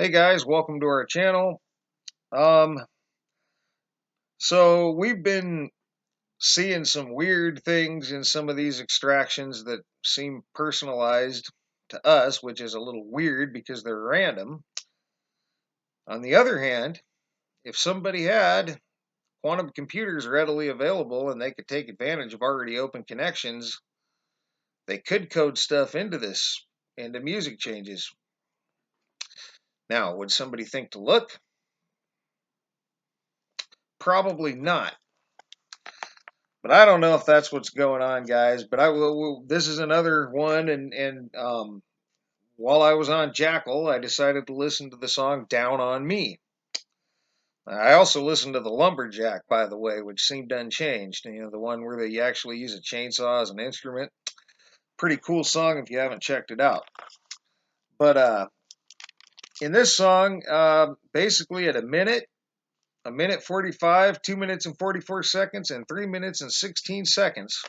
Hey guys, welcome to our channel. Um, so we've been seeing some weird things in some of these extractions that seem personalized to us, which is a little weird because they're random. On the other hand, if somebody had quantum computers readily available and they could take advantage of already open connections, they could code stuff into this, into music changes. Now, would somebody think to look? Probably not. But I don't know if that's what's going on, guys. But I will. This is another one, and while I was on Jakyl, I decided to listen to the song "Down on Me." I also listened to the Lumberjack, by the way, which seemed unchanged. You know, the one where they actually use a chainsaw as an instrument. Pretty cool song if you haven't checked it out. But in this song, basically at a minute 45, 2 minutes and 44 seconds, and 3 minutes and 16 seconds,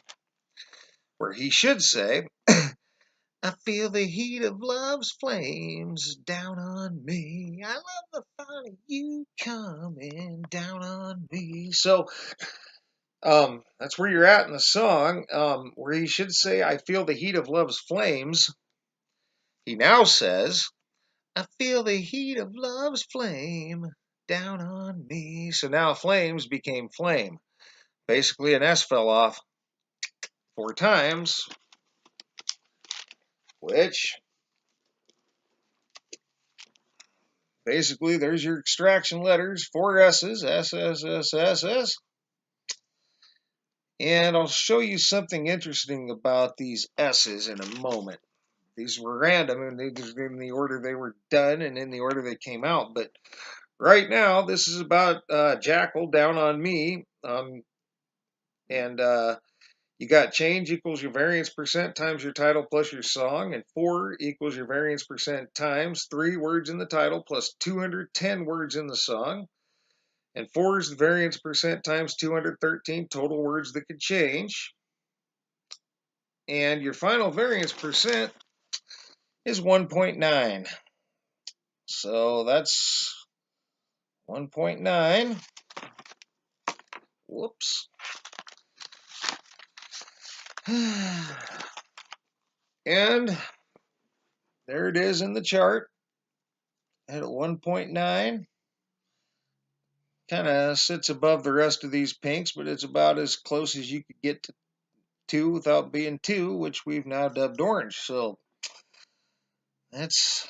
where he should say, I feel the heat of love's flames down on me. I love the thought of you coming down on me. So, that's where you're at in the song, where he should say, I feel the heat of love's flames. He now says, I feel the heat of love's flame down on me. So now flames became flame. Basically, an S fell off 4 times, which basically there's your extraction letters, 4 S's, S, S, S, S, S. And I'll show you something interesting about these S's in a moment. These were random and in the order they were done and in the order they came out. But right now, this is about Jakyl, Down on Me. And you got change equals your variance percent times your title plus your song. And 4 equals your variance percent times 3 words in the title plus 210 words in the song. And 4 is the variance percent times 213 total words that could change. And your final variance percent is 1.9. So that's 1.9. Whoops. And there it is in the chart at 1.9. Kind of sits above the rest of these pinks, but it's about as close as you could get to 2 without being 2, which we've now dubbed orange. So that's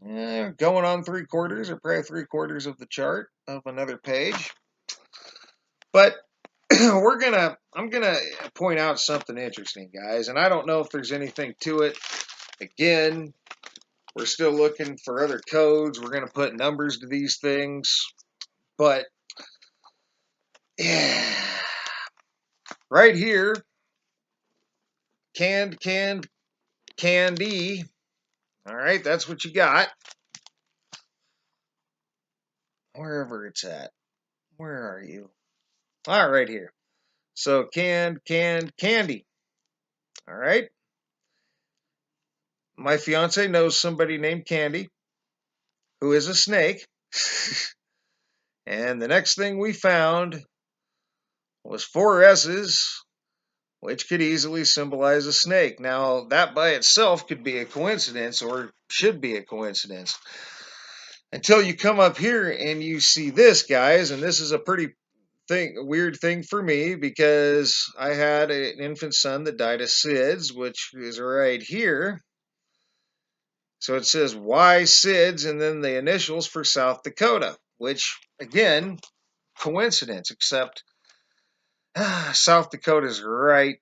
going on 3/4 or probably 3/4 of the chart of another page. But I'm gonna point out something interesting, guys, and I don't know if there's anything to it. Again, we're still looking for other codes. We're gonna put numbers to these things, but yeah, right here, candy. All right, that's what you got. Wherever it's at. Where are you? All right, here. So candy. All right. My fiance knows somebody named Candy who is a snake. And the next thing we found was 4 S's, which could easily symbolize a snake. Now, that by itself could be a coincidence or should be a coincidence. Until you come up here and you see this, guys, and this is a pretty weird thing for me because I had an infant son that died of SIDS, which is right here. So it says Y SIDS and then the initials for South Dakota, which, again, coincidence, except South Dakota's right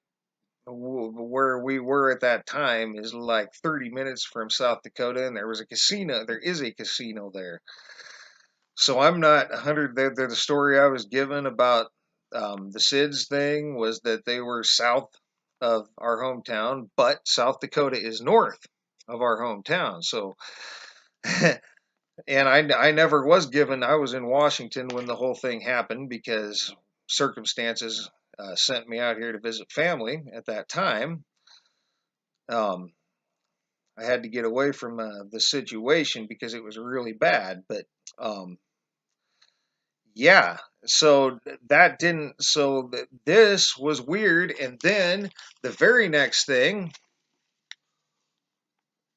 where we were at that time is like 30 minutes from South Dakota, and there was a casino. There is a casino there. So I'm not 100. The story I was given about the SIDS thing was that they were south of our hometown, but South Dakota is north of our hometown. So, and I never was given. I was in Washington when the whole thing happened because circumstances sent me out here to visit family at that time. Um, I had to get away from the situation because it was really bad. But yeah, so that didn't. So this was weird. And then the very next thing,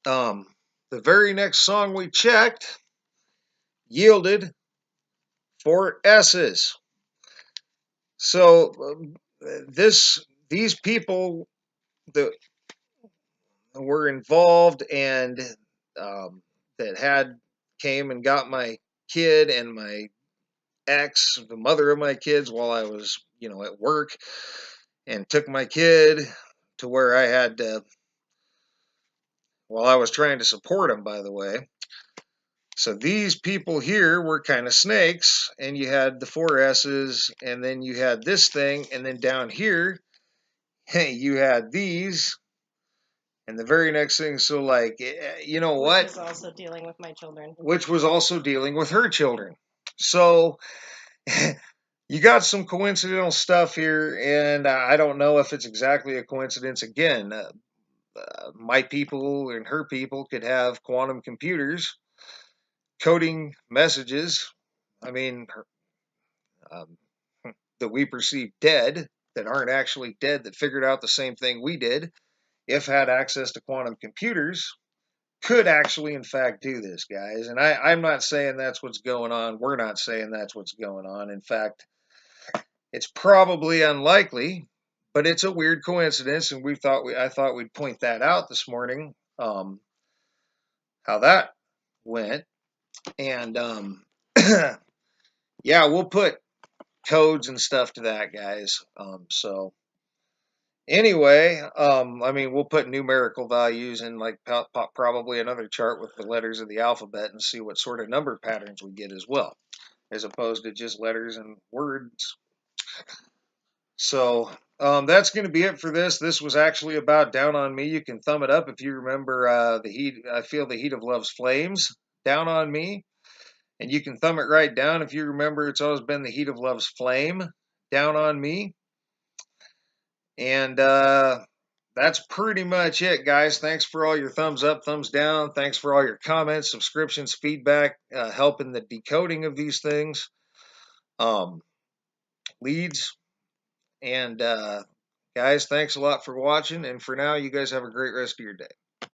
um, the very next song we checked yielded 4 S's. So these people that were involved and that had came and got my kid and my ex, the mother of my kids, while I was, at work, and took my kid to where I had while I was trying to support him, by the way. So these people here were kind of snakes, and you had the 4 S's, and then you had this thing, and then down here, hey, you had these, and the very next thing. So, like, you know what? Which was also dealing with my children. Which was also dealing with her children. So you got some coincidental stuff here, and I don't know if it's exactly a coincidence. Again, my people and her people could have quantum computers coding messages. I mean, um, that we perceive dead, that aren't actually dead, that figured out the same thing we did, if had access to quantum computers, could actually, in fact, do this, guys. And I'm not saying that's what's going on. We're not saying that's what's going on. In fact, it's probably unlikely, but it's a weird coincidence, and I thought we'd point that out this morning. How that went, and yeah, we'll put codes and stuff to that, guys. So anyway, I mean, we'll put numerical values in, like, probably another chart with the letters of the alphabet, and see what sort of number patterns we get as well, as opposed to just letters and words. So that's going to be it for this. This was actually about Down on Me. You can thumb it up if you remember the heat. I feel the heat of love's flames. Down on Me. And you can thumb it right down if you remember it's always been the heat of love's flame. Down on Me. And that's pretty much it, guys. Thanks for all your thumbs up, thumbs down. Thanks for all your comments, subscriptions, feedback, helping the decoding of these things, leads. And guys, thanks a lot for watching. And for now, you guys have a great rest of your day.